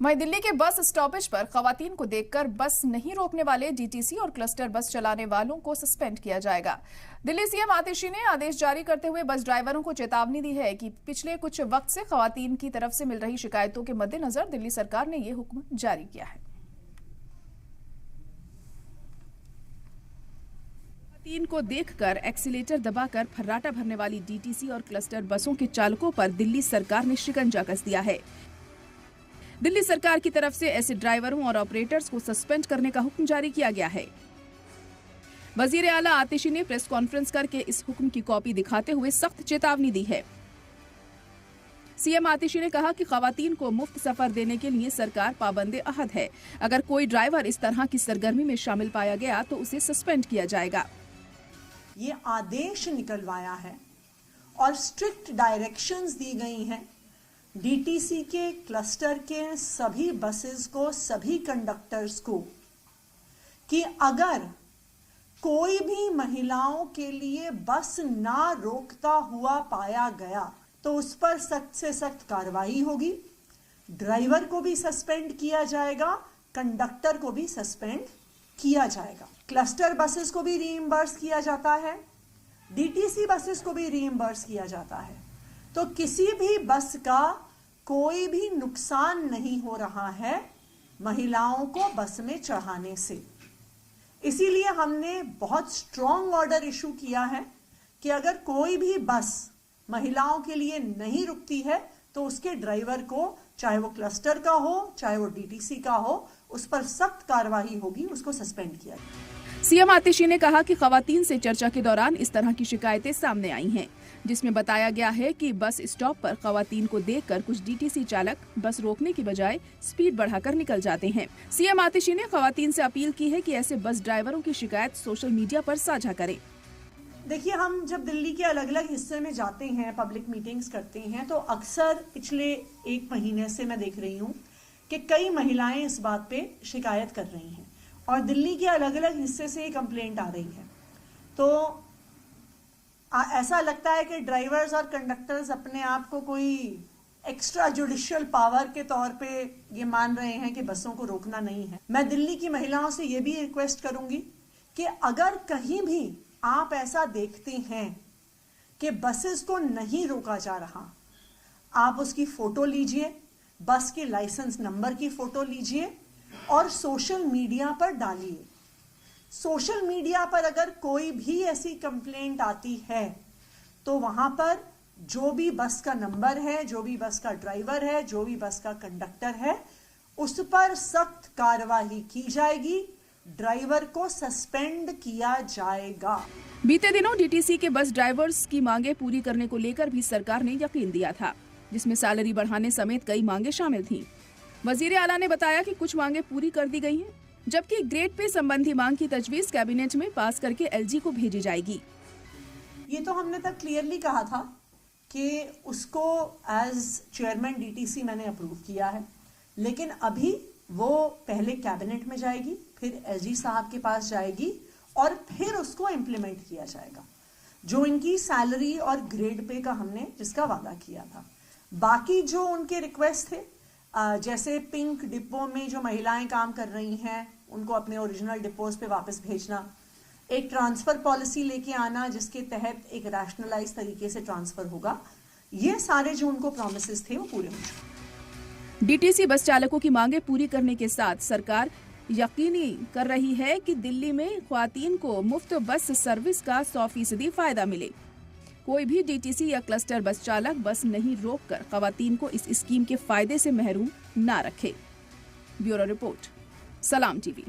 वहीं दिल्ली के बस स्टॉपेज पर खवातीन को देखकर बस नहीं रोकने वाले डीटीसी और क्लस्टर बस चलाने वालों को सस्पेंड किया जाएगा। दिल्ली सीएम आतिशी ने आदेश जारी करते हुए बस ड्राइवरों को चेतावनी दी है कि पिछले कुछ वक्त से खवातीन की तरफ से मिल रही शिकायतों के मद्देनजर दिल्ली सरकार ने यह हुक्म जारी किया है। खवातीन को देखकर एक्सीलेटर दबाकर फर्राटा भरने वाली डीटीसी और क्लस्टर बसों के चालकों पर दिल्ली सरकार ने शिकंजा कस दिया है। दिल्ली सरकार की तरफ से ऐसे ड्राइवरों और ऑपरेटर्स को सस्पेंड करने का हुक्म जारी किया गया है। वजीर आला आतिशी ने प्रेस कॉन्फ्रेंस करके इस हुक्म की कॉपी दिखाते हुए सख्त चेतावनी दी है। सीएम आतिशी ने कहा कि खवातीन को मुफ्त सफर देने के लिए सरकार पाबंदे अहद है। अगर कोई ड्राइवर इस तरह की सरगर्मी में शामिल पाया गया तो उसे सस्पेंड किया जाएगा। ये आदेश निकलवाया है और स्ट्रिक्ट डायरेक्शंस दी गई हैं डीटीसी के क्लस्टर के सभी बसेस को, सभी कंडक्टर्स को, कि अगर कोई भी महिलाओं के लिए बस ना रोकता हुआ पाया गया तो उस पर सख्त से सख्त कार्रवाई होगी। ड्राइवर को भी सस्पेंड किया जाएगा, कंडक्टर को भी सस्पेंड किया जाएगा। क्लस्टर बसेस को भी रीइंबर्स किया जाता है, डीटीसी बसेस को भी रीइंबर्स किया जाता है। तो किसी भी बस का कोई भी नुकसान नहीं हो रहा है महिलाओं को बस में चढ़ाने से। इसीलिए हमने बहुत स्ट्रॉन्ग ऑर्डर इशू किया है कि अगर कोई भी बस महिलाओं के लिए नहीं रुकती है तो उसके ड्राइवर को, चाहे वो क्लस्टर का हो चाहे वो डीटीसी का हो, उस पर सख्त कार्रवाई होगी, उसको सस्पेंड किया जाएगा। सीएम आतिशी ने कहा कि खवातीन से चर्चा के दौरान इस तरह की शिकायतें सामने आई हैं, जिसमें बताया गया है कि बस स्टॉप पर खवातीन को देखकर कुछ डीटीसी चालक बस रोकने की बजाय स्पीड बढ़ाकर निकल जाते हैं। सीएम आतिशी ने खवातीन से अपील की है कि ऐसे बस ड्राइवरों की शिकायत सोशल मीडिया पर साझा करें। देखिए, हम जब दिल्ली के अलग अलग हिस्से में जाते हैं, पब्लिक मीटिंग्स करते हैं, तो अक्सर पिछले एक महीने से मैं देख रही हूँ कि कई महिलाएं इस बात पे शिकायत कर रही हैं और दिल्ली के अलग अलग हिस्से से ये कंप्लेंट आ रही है। तो ऐसा लगता है कि ड्राइवर्स और कंडक्टर्स अपने आप को कोई एक्स्ट्रा जुडिशियल पावर के तौर पे ये मान रहे हैं कि बसों को रोकना नहीं है। मैं दिल्ली की महिलाओं से ये भी रिक्वेस्ट करूंगी कि अगर कहीं भी आप ऐसा देखते हैं कि बसेस को नहीं रोका जा रहा, आप उसकी फोटो लीजिए, बस के लाइसेंस नंबर की फोटो लीजिए और सोशल मीडिया पर डालिए। सोशल मीडिया पर अगर कोई भी ऐसी कंप्लेंट आती है तो वहां पर जो भी बस का नंबर है, जो भी बस का ड्राइवर है, जो भी बस का कंडक्टर है, उस पर सख्त कार्रवाई की जाएगी, ड्राइवर को सस्पेंड किया जाएगा। बीते दिनों डीटीसी के बस ड्राइवर्स की मांगे पूरी करने को लेकर भी सरकार ने यकीन दिया था, जिसमें सैलरी बढ़ाने समेत कई मांगे शामिल थीं। वजीर आला ने बताया कि कुछ मांगे पूरी कर दी गई हैं, जबकि ग्रेड पे संबंधी मांग की तजवीज कैबिनेट में पास करके एलजी को भेजी जाएगी। ये तो हमने तब क्लियरली कहा था कि उसको एज चेयरमैन डीटीसी मैंने अप्रूव किया है, लेकिन अभी वो पहले कैबिनेट में जाएगी, फिर एलजी साहब के पास जाएगी और फिर उसको इम्प्लीमेंट किया जाएगा, जो इनकी सैलरी और ग्रेड पे का हमने जिसका वादा किया था। बाकी जो उनके रिक्वेस्ट थे, जैसे पिंक डिपो में जो महिलाएं काम कर रही हैं उनको अपने ओरिजिनल डिपोज पे वापस भेजना, एक ट्रांसफर पॉलिसी लेके आना जिसके तहत एक रैशनलाइज तरीके से ट्रांसफर होगा, ये सारे जो उनको प्रॉमिसेस थे वो पूरे हो चुके। डीटीसी बस चालकों की मांगे पूरी करने के साथ सरकार यकीनी कर रही है कि दिल्ली में ख्वातीन को मुफ्त बस सर्विस का 100% फायदा मिले। कोई भी डीटीसी या क्लस्टर बस चालक बस नहीं रोककर ख्वातीन को इस स्कीम के फायदे से महरूम ना रखे। ब्यूरो रिपोर्ट, सलाम टीवी।